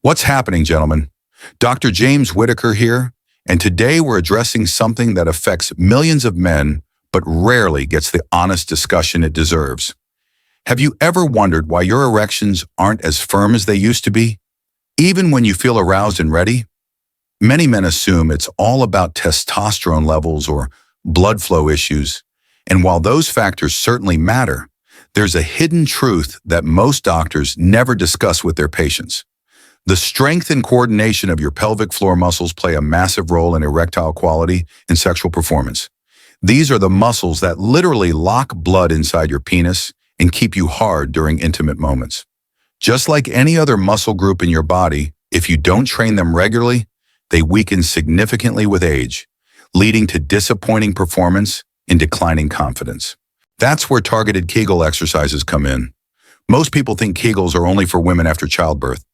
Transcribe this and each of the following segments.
What's happening, gentlemen? Dr. James Whittaker here, and today we're addressing something that affects millions of men but rarely gets the honest discussion it deserves. Have you ever wondered why your erections aren't as firm as they used to be, even when you feel aroused and ready? Many men assume it's all about testosterone levels or blood flow issues, and while those factors certainly matter, there's a hidden truth that most doctors never discuss with their patients. The strength and coordination of your pelvic floor muscles play a massive role in erectile quality and sexual performance. These are the muscles that literally lock blood inside your penis and keep you hard during intimate moments. Just like any other muscle group in your body, if you don't train them regularly, they weaken significantly with age, leading to disappointing performance and declining confidence. That's where targeted Kegel exercises come in. Most people think Kegels are only for women after childbirth.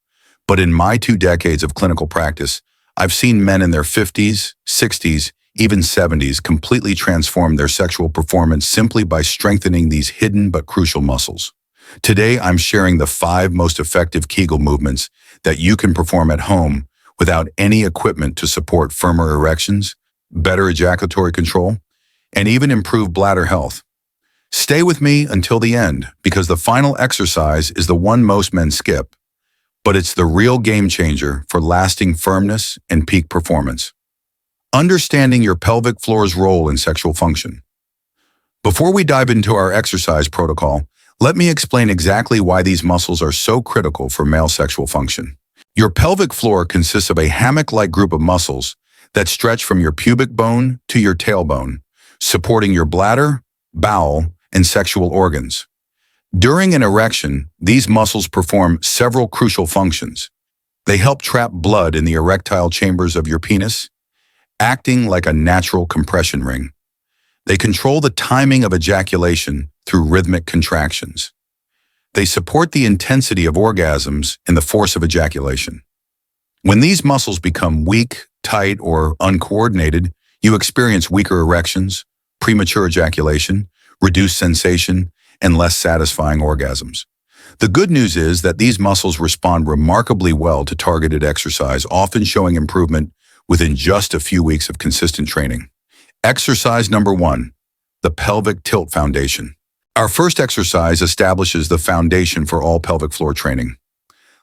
But in my 2 decades of clinical practice, I've seen men in their 50s, 60s, even 70s completely transform their sexual performance simply by strengthening these hidden but crucial muscles. Today, I'm sharing the 5 most effective Kegel movements that you can perform at home without any equipment to support firmer erections, better ejaculatory control, and even improve bladder health. Stay with me until the end, because the final exercise is the one most men skip. But it's the real game changer for lasting firmness and peak performance. Understanding your pelvic floor's role in sexual function. Before we dive into our exercise protocol, let me explain exactly why these muscles are so critical for male sexual function. Your pelvic floor consists of a hammock-like group of muscles that stretch from your pubic bone to your tailbone, supporting your bladder, bowel, and sexual organs. During an erection, these muscles perform several crucial functions. They help trap blood in the erectile chambers of your penis, acting like a natural compression ring. They control the timing of ejaculation through rhythmic contractions. They support the intensity of orgasms and the force of ejaculation. When these muscles become weak, tight, or uncoordinated, you experience weaker erections, premature ejaculation, reduced sensation, and less satisfying orgasms. The good news is that these muscles respond remarkably well to targeted exercise, often showing improvement within just a few weeks of consistent training. Exercise number 1, the pelvic tilt foundation. Our first exercise establishes the foundation for all pelvic floor training.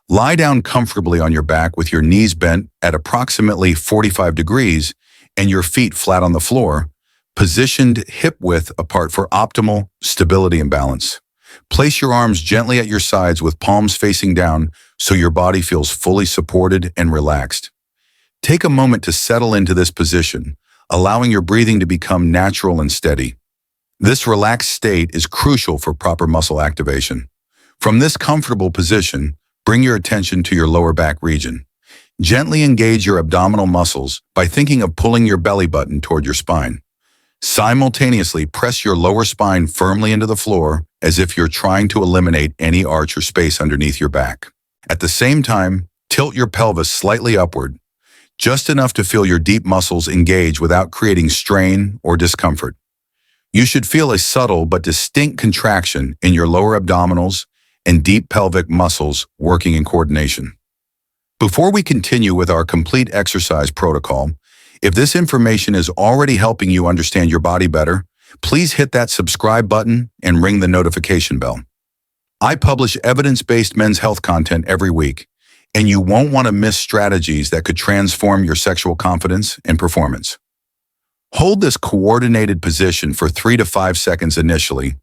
Lie down comfortably on your back with your knees bent at approximately 45 degrees and your feet flat on the floor, positioned hip-width apart for optimal stability and balance. Place your arms gently at your sides with palms facing down so your body feels fully supported and relaxed. Take a moment to settle into this position, allowing your breathing to become natural and steady. This relaxed state is crucial for proper muscle activation. From this comfortable position, bring your attention to your lower back region. Gently engage your abdominal muscles by thinking of pulling your belly button toward your spine. Simultaneously, press your lower spine firmly into the floor as if you're trying to eliminate any arch or space underneath your back. At the same time, tilt your pelvis slightly upward, just enough to feel your deep muscles engage without creating strain or discomfort. You should feel a subtle but distinct contraction in your lower abdominals and deep pelvic muscles working in coordination. Before we continue with our complete exercise protocol, if this information is already helping you understand your body better, please hit that subscribe button and ring the notification bell. I publish evidence-based men's health content every week, and you won't want to miss strategies that could transform your sexual confidence and performance. Hold this coordinated position for 3 to 5 seconds initially,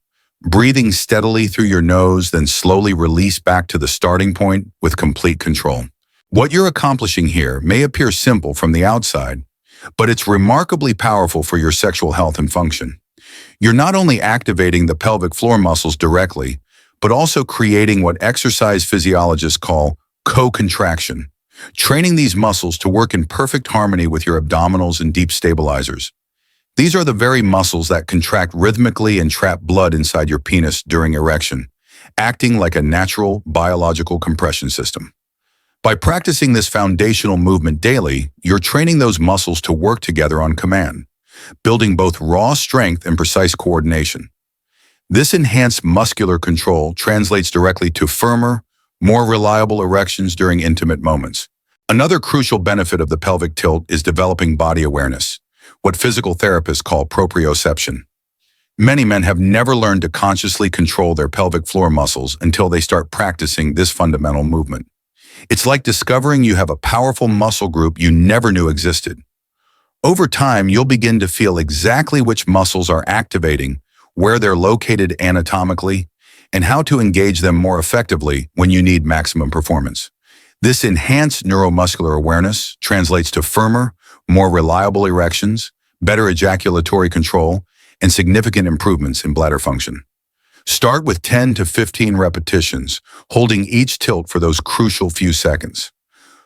breathing steadily through your nose, then slowly release back to the starting point with complete control. What you're accomplishing here may appear simple from the outside, but it's remarkably powerful for your sexual health and function. You're not only activating the pelvic floor muscles directly, but also creating what exercise physiologists call co-contraction, training these muscles to work in perfect harmony with your abdominals and deep stabilizers. These are the very muscles that contract rhythmically and trap blood inside your penis during erection, acting like a natural biological compression system. By practicing this foundational movement daily, you're training those muscles to work together on command, building both raw strength and precise coordination. This enhanced muscular control translates directly to firmer, more reliable erections during intimate moments. Another crucial benefit of the pelvic tilt is developing body awareness, what physical therapists call proprioception. Many men have never learned to consciously control their pelvic floor muscles until they start practicing this fundamental movement. It's like discovering you have a powerful muscle group you never knew existed. Over time, you'll begin to feel exactly which muscles are activating, where they're located anatomically, and how to engage them more effectively when you need maximum performance. This enhanced neuromuscular awareness translates to firmer, more reliable erections, better ejaculatory control, and significant improvements in bladder function. Start with 10 to 15 repetitions, holding each tilt for those crucial few seconds.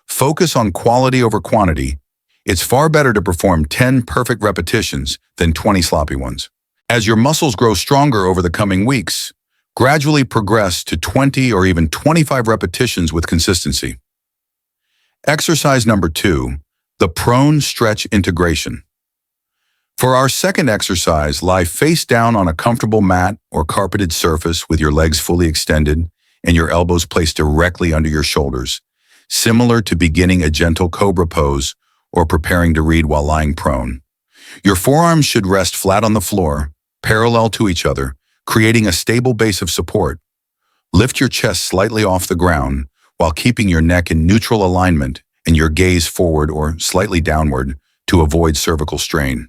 Focus on quality over quantity. It's far better to perform 10 perfect repetitions than 20 sloppy ones. As your muscles grow stronger over the coming weeks, gradually progress to 20 or even 25 repetitions with consistency. Exercise number 2, the prone stretch integration. For our second exercise, lie face down on a comfortable mat or carpeted surface with your legs fully extended and your elbows placed directly under your shoulders, similar to beginning a gentle cobra pose or preparing to read while lying prone. Your forearms should rest flat on the floor, parallel to each other, creating a stable base of support. Lift your chest slightly off the ground while keeping your neck in neutral alignment and your gaze forward or slightly downward to avoid cervical strain.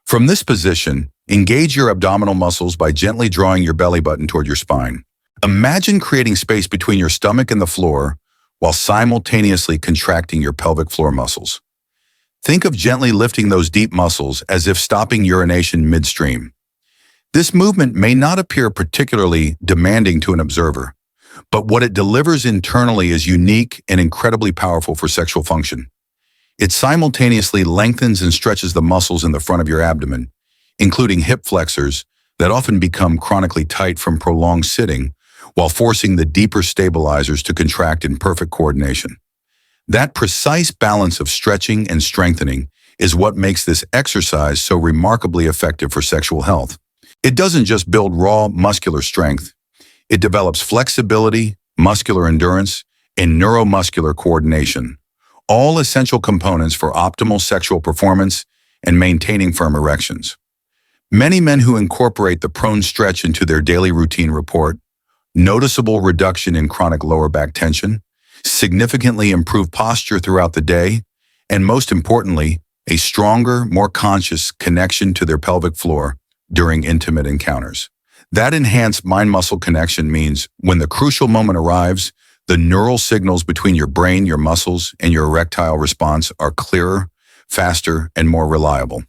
From this position, engage your abdominal muscles by gently drawing your belly button toward your spine. Imagine creating space between your stomach and the floor while simultaneously contracting your pelvic floor muscles. Think of gently lifting those deep muscles as if stopping urination midstream. This movement may not appear particularly demanding to an observer, but what it delivers internally is unique and incredibly powerful for sexual function. It simultaneously lengthens and stretches the muscles in the front of your abdomen, including hip flexors that often become chronically tight from prolonged sitting, while forcing the deeper stabilizers to contract in perfect coordination. That precise balance of stretching and strengthening is what makes this exercise so remarkably effective for sexual health. It doesn't just build raw muscular strength. It develops flexibility, muscular endurance, and neuromuscular coordination, all essential components for optimal sexual performance and maintaining firm erections. Many men who incorporate the prone stretch into their daily routine report noticeable reduction in chronic lower back tension, significantly improved posture throughout the day, and most importantly, a stronger, more conscious connection to their pelvic floor during intimate encounters. That enhanced mind-muscle connection means when the crucial moment arrives, the neural signals between your brain, your muscles, and your erectile response are clearer, faster, and more reliable.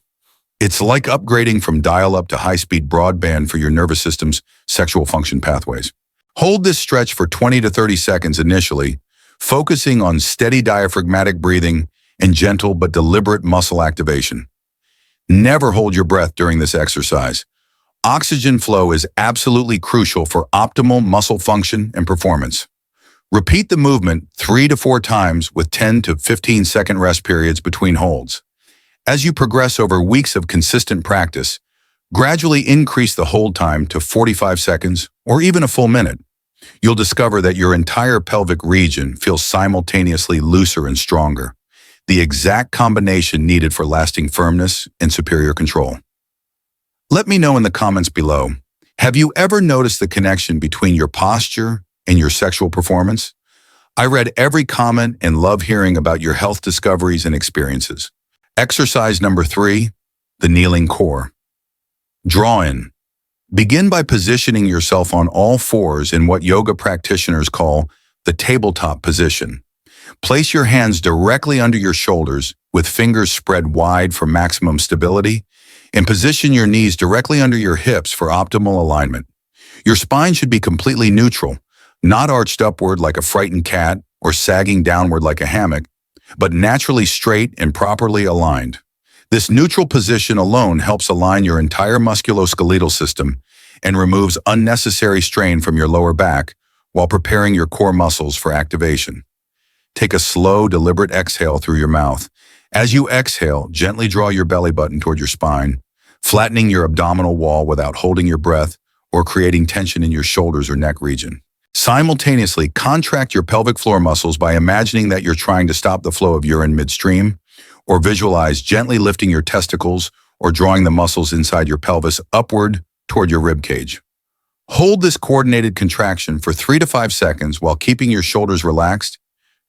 It's like upgrading from dial-up to high-speed broadband for your nervous system's sexual function pathways. Hold this stretch for 20 to 30 seconds initially, focusing on steady diaphragmatic breathing and gentle but deliberate muscle activation. Never hold your breath during this exercise. Oxygen flow is absolutely crucial for optimal muscle function and performance. Repeat the movement 3 to 4 times with 10 to 15 second rest periods between holds. As you progress over weeks of consistent practice, gradually increase the hold time to 45 seconds or even a full minute. You'll discover that your entire pelvic region feels simultaneously looser and stronger, the exact combination needed for lasting firmness and superior control. Let me know in the comments below, have you ever noticed the connection between your posture and your sexual performance? I read every comment and love hearing about your health discoveries and experiences. Exercise number 3, the kneeling core. Draw in. Begin by positioning yourself on all fours in what yoga practitioners call the tabletop position. Place your hands directly under your shoulders with fingers spread wide for maximum stability, and position your knees directly under your hips for optimal alignment. Your spine should be completely neutral, not arched upward like a frightened cat or sagging downward like a hammock, but naturally straight and properly aligned. This neutral position alone helps align your entire musculoskeletal system and removes unnecessary strain from your lower back while preparing your core muscles for activation. Take a slow, deliberate exhale through your mouth. As you exhale, gently draw your belly button toward your spine, flattening your abdominal wall without holding your breath or creating tension in your shoulders or neck region. Simultaneously, contract your pelvic floor muscles by imagining that you're trying to stop the flow of urine midstream, or visualize gently lifting your testicles or drawing the muscles inside your pelvis upward toward your rib cage. Hold this coordinated contraction for 3 to 5 seconds while keeping your shoulders relaxed,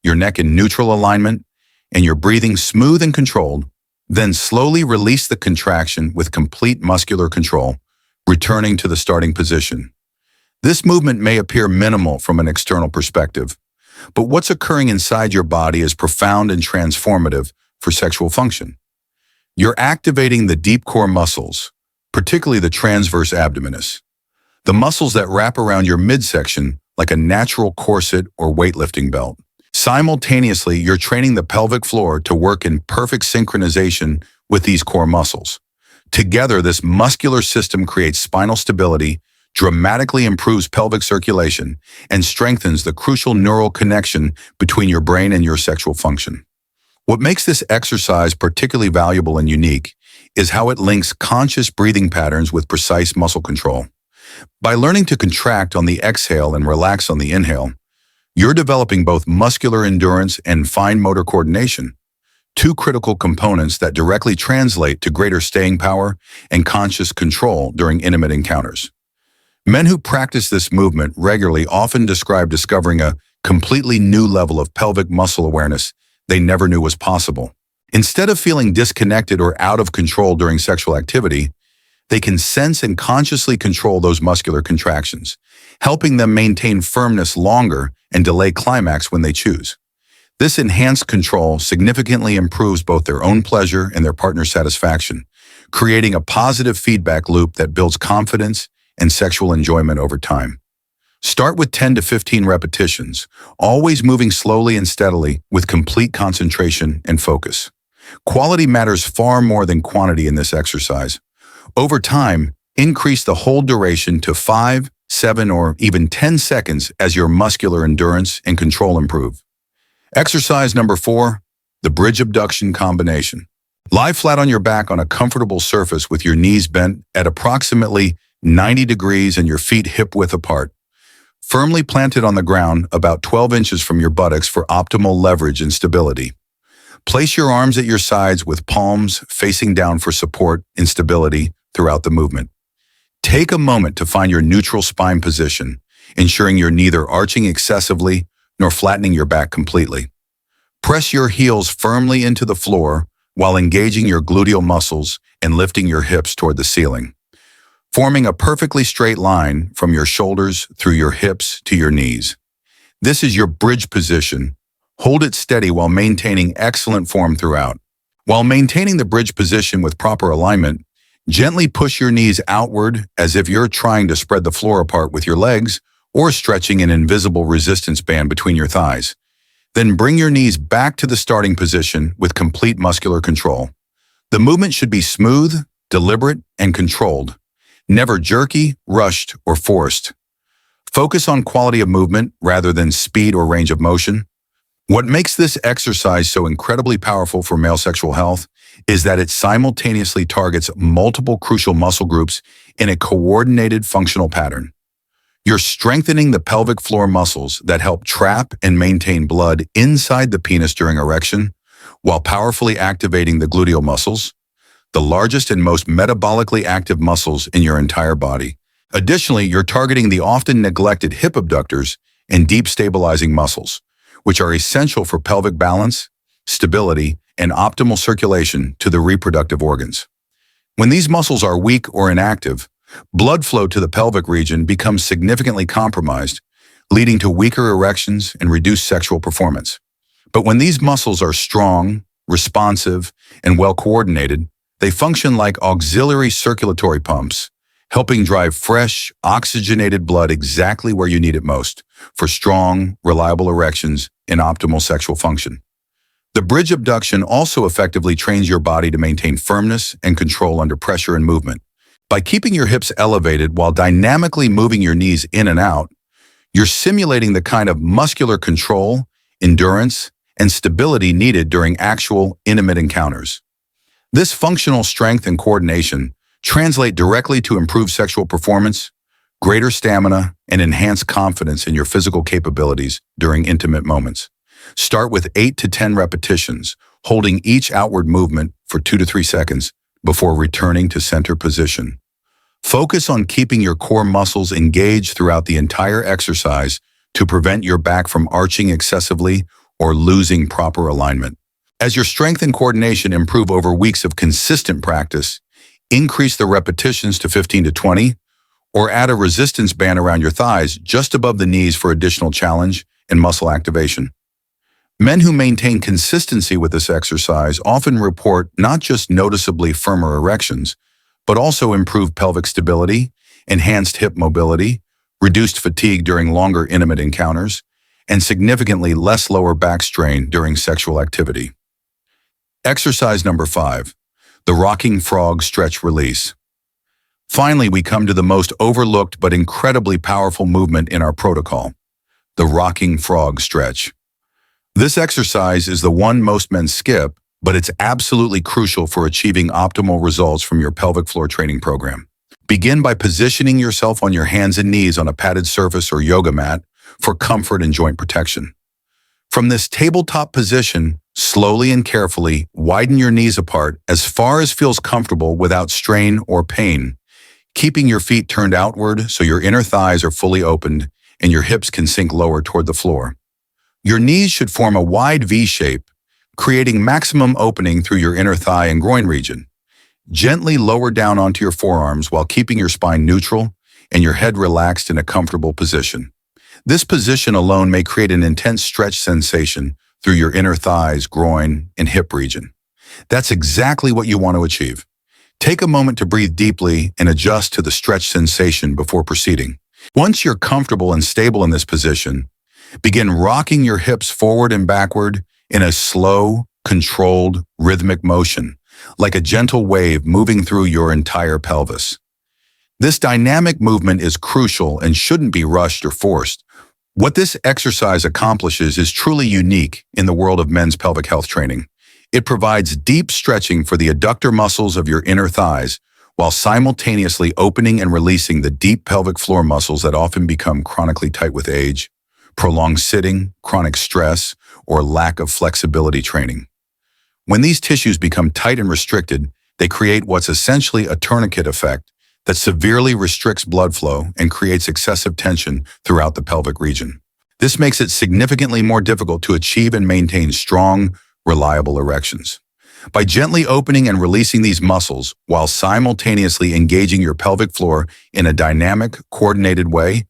your neck in neutral alignment, and your breathing smooth and controlled. Then slowly release the contraction with complete muscular control, returning to the starting position. This movement may appear minimal from an external perspective, but what's occurring inside your body is profound and transformative for sexual function. You're activating the deep core muscles, particularly the transverse abdominis, the muscles that wrap around your midsection like a natural corset or weightlifting belt. Simultaneously, you're training the pelvic floor to work in perfect synchronization with these core muscles. Together, this muscular system creates spinal stability, dramatically improves pelvic circulation, and strengthens the crucial neural connection between your brain and your sexual function. What makes this exercise particularly valuable and unique is how it links conscious breathing patterns with precise muscle control. By learning to contract on the exhale and relax on the inhale, you're developing both muscular endurance and fine motor coordination, two critical components that directly translate to greater staying power and conscious control during intimate encounters. Men who practice this movement regularly often describe discovering a completely new level of pelvic muscle awareness they never knew was possible. Instead of feeling disconnected or out of control during sexual activity, they can sense and consciously control those muscular contractions, helping them maintain firmness longer and delay climax when they choose. This enhanced control significantly improves both their own pleasure and their partner's satisfaction, creating a positive feedback loop that builds confidence and sexual enjoyment over time. Start with 10 to 15 repetitions, always moving slowly and steadily with complete concentration and focus. Quality matters far more than quantity in this exercise. Over time, increase the hold duration to 5, 7, or even 10 seconds as your muscular endurance and control improve. Exercise number 4, the bridge abduction combination. Lie flat on your back on a comfortable surface with your knees bent at approximately 90 degrees and your feet hip-width apart. Firmly planted on the ground about 12 inches from your buttocks for optimal leverage and stability. Place your arms at your sides with palms facing down for support and stability throughout the movement. Take a moment to find your neutral spine position, ensuring you're neither arching excessively nor flattening your back completely. Press your heels firmly into the floor while engaging your gluteal muscles and lifting your hips toward the ceiling, forming a perfectly straight line from your shoulders through your hips to your knees. This is your bridge position. Hold it steady while maintaining excellent form throughout. While maintaining the bridge position with proper alignment, gently push your knees outward as if you're trying to spread the floor apart with your legs or stretching an invisible resistance band between your thighs. Then bring your knees back to the starting position with complete muscular control. The movement should be smooth, deliberate, and controlled, never jerky, rushed, or forced. Focus on quality of movement rather than speed or range of motion. What makes this exercise so incredibly powerful for male sexual health is that it simultaneously targets multiple crucial muscle groups in a coordinated functional pattern. You're strengthening the pelvic floor muscles that help trap and maintain blood inside the penis during erection, while powerfully activating the gluteal muscles, the largest and most metabolically active muscles in your entire body. Additionally, you're targeting the often neglected hip abductors and deep stabilizing muscles, which are essential for pelvic balance, stability, and optimal circulation to the reproductive organs. When these muscles are weak or inactive, blood flow to the pelvic region becomes significantly compromised, leading to weaker erections and reduced sexual performance. But when these muscles are strong, responsive, and well-coordinated, they function like auxiliary circulatory pumps, helping drive fresh, oxygenated blood exactly where you need it most for strong, reliable erections and optimal sexual function. The bridge abduction also effectively trains your body to maintain firmness and control under pressure and movement. By keeping your hips elevated while dynamically moving your knees in and out, you're simulating the kind of muscular control, endurance, and stability needed during actual intimate encounters. This functional strength and coordination translate directly to improved sexual performance, greater stamina, and enhanced confidence in your physical capabilities during intimate moments. Start with 8 to 10 repetitions, holding each outward movement for 2 to 3 seconds before returning to center position. Focus on keeping your core muscles engaged throughout the entire exercise to prevent your back from arching excessively or losing proper alignment. As your strength and coordination improve over weeks of consistent practice, increase the repetitions to 15 to 20, or add a resistance band around your thighs just above the knees for additional challenge and muscle activation. Men who maintain consistency with this exercise often report not just noticeably firmer erections, but also improved pelvic stability, enhanced hip mobility, reduced fatigue during longer intimate encounters, and significantly less lower back strain during sexual activity. Exercise number 5, the rocking frog stretch release. Finally, we come to the most overlooked but incredibly powerful movement in our protocol, the rocking frog stretch. This exercise is the one most men skip, but it's absolutely crucial for achieving optimal results from your pelvic floor training program. Begin by positioning yourself on your hands and knees on a padded surface or yoga mat for comfort and joint protection. From this tabletop position, slowly and carefully widen your knees apart as far as feels comfortable without strain or pain, keeping your feet turned outward so your inner thighs are fully opened and your hips can sink lower toward the floor. Your knees should form a wide V shape, creating maximum opening through your inner thigh and groin region. Gently lower down onto your forearms while keeping your spine neutral and your head relaxed in a comfortable position. This position alone may create an intense stretch sensation through your inner thighs, groin, and hip region. That's exactly what you want to achieve. Take a moment to breathe deeply and adjust to the stretch sensation before proceeding. Once you're comfortable and stable in this position, begin rocking your hips forward and backward in a slow, controlled, rhythmic motion, like a gentle wave moving through your entire pelvis. This dynamic movement is crucial and shouldn't be rushed or forced. What this exercise accomplishes is truly unique in the world of men's pelvic health training. It provides deep stretching for the adductor muscles of your inner thighs, while simultaneously opening and releasing the deep pelvic floor muscles that often become chronically tight with age, prolonged sitting, chronic stress, or lack of flexibility training. When these tissues become tight and restricted, they create what's essentially a tourniquet effect that severely restricts blood flow and creates excessive tension throughout the pelvic region. This makes it significantly more difficult to achieve and maintain strong, reliable erections. By gently opening and releasing these muscles while simultaneously engaging your pelvic floor in a dynamic, coordinated way,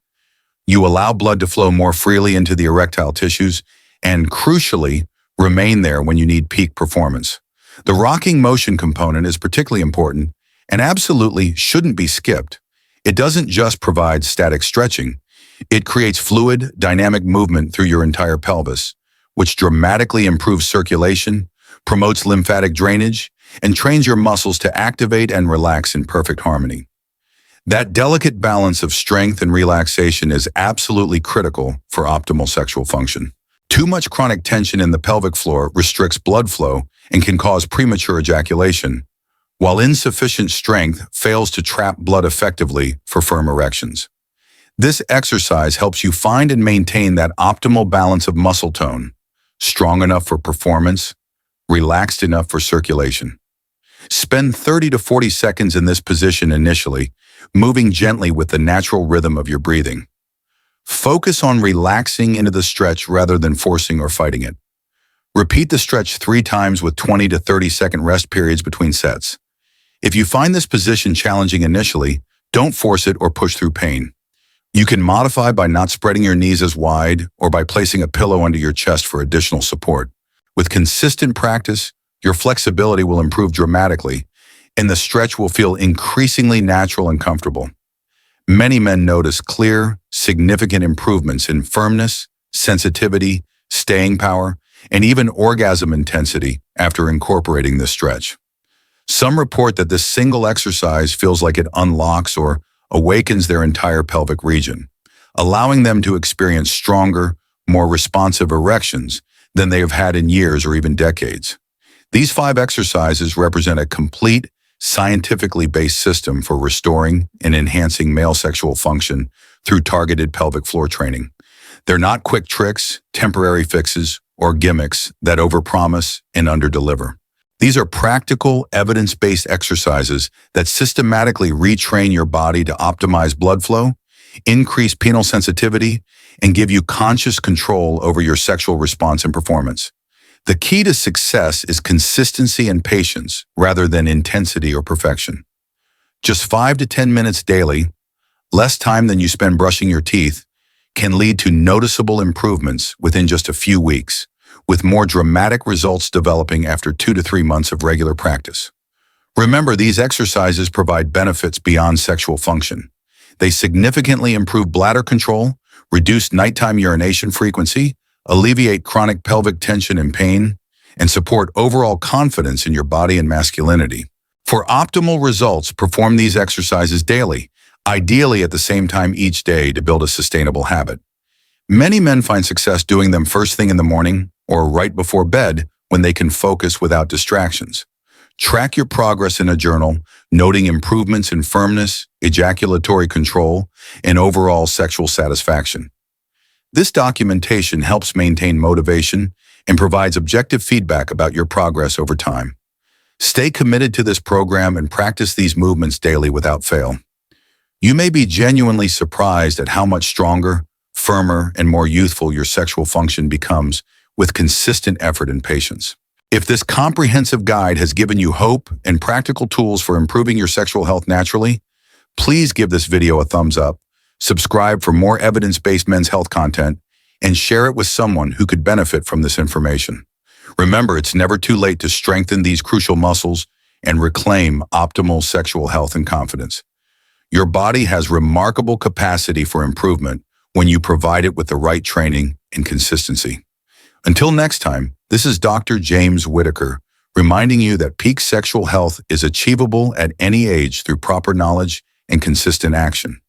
you allow blood to flow more freely into the erectile tissues and, crucially, remain there when you need peak performance. The rocking motion component is particularly important and absolutely shouldn't be skipped. It doesn't just provide static stretching. It creates fluid, dynamic movement through your entire pelvis, which dramatically improves circulation, promotes lymphatic drainage, and trains your muscles to activate and relax in perfect harmony. That delicate balance of strength and relaxation is absolutely critical for optimal sexual function. Too much chronic tension in the pelvic floor restricts blood flow and can cause premature ejaculation, while insufficient strength fails to trap blood effectively for firm erections. This exercise helps you find and maintain that optimal balance of muscle tone, strong enough for performance, relaxed enough for circulation. Spend 30 to 40 seconds in this position initially, moving gently with the natural rhythm of your breathing. Focus on relaxing into the stretch rather than forcing or fighting it. Repeat the stretch 3 times with 20 to 30-second rest periods between sets. If you find this position challenging initially, don't force it or push through pain. You can modify by not spreading your knees as wide or by placing a pillow under your chest for additional support. With consistent practice, your flexibility will improve dramatically, and the stretch will feel increasingly natural and comfortable. Many men notice clear, significant improvements in firmness, sensitivity, staying power, and even orgasm intensity after incorporating this stretch. Some report that this single exercise feels like it unlocks or awakens their entire pelvic region, allowing them to experience stronger, more responsive erections than they have had in years or even decades. These 5 exercises represent a complete, scientifically based system for restoring and enhancing male sexual function through targeted pelvic floor training. They're not quick tricks, temporary fixes, or gimmicks that overpromise and underdeliver. These are practical, evidence-based exercises that systematically retrain your body to optimize blood flow, increase penile sensitivity, and give you conscious control over your sexual response and performance. The key to success is consistency and patience rather than intensity or perfection. Just 5 to 10 minutes daily, less time than you spend brushing your teeth, can lead to noticeable improvements within just a few weeks, with more dramatic results developing after 2 to 3 months of regular practice. Remember, these exercises provide benefits beyond sexual function. They significantly improve bladder control, reduce nighttime urination frequency, alleviate chronic pelvic tension and pain, and support overall confidence in your body and masculinity. For optimal results, perform these exercises daily, ideally at the same time each day to build a sustainable habit. Many men find success doing them first thing in the morning or right before bed when they can focus without distractions. Track your progress in a journal, noting improvements in firmness, ejaculatory control, and overall sexual satisfaction. This documentation helps maintain motivation and provides objective feedback about your progress over time. Stay committed to this program and practice these movements daily without fail. You may be genuinely surprised at how much stronger, firmer, and more youthful your sexual function becomes with consistent effort and patience. If this comprehensive guide has given you hope and practical tools for improving your sexual health naturally, please give this video a thumbs up, subscribe for more evidence-based men's health content, and share it with someone who could benefit from this information. Remember, it's never too late to strengthen these crucial muscles and reclaim optimal sexual health and confidence. Your body has remarkable capacity for improvement when you provide it with the right training and consistency. Until next time, this is Dr. James Whittaker, reminding you that peak sexual health is achievable at any age through proper knowledge and consistent action.